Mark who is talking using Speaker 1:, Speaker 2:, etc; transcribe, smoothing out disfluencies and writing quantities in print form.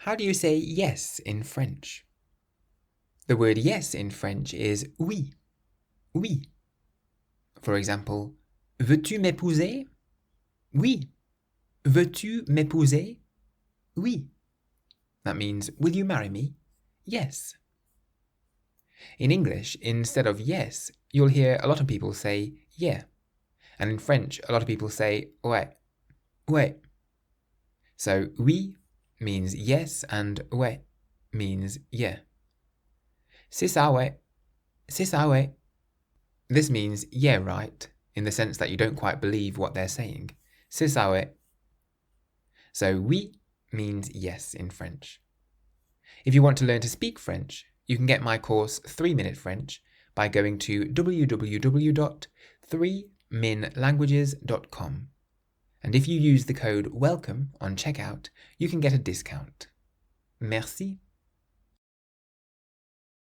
Speaker 1: How do you say yes in French? The word yes in French is oui, oui. For example, veux-tu m'épouser? Oui. Veux-tu m'épouser? Oui. That means, will you marry me? Yes. In English, instead of yes, you'll hear a lot of people say yeah. And in French, a lot of people say ouais, ouais. So oui means yes and ouais means yeah. C'est ça ouais, c'est ça ouais. This means yeah right, in the sense that you don't quite believe what they're saying. C'est ça ouais. So oui means yes in French. If you want to learn to speak French, you can get my course 3-Minute French by going to www.3minlanguages.com. And if you use the code WELCOME on checkout, you can get a discount. Merci.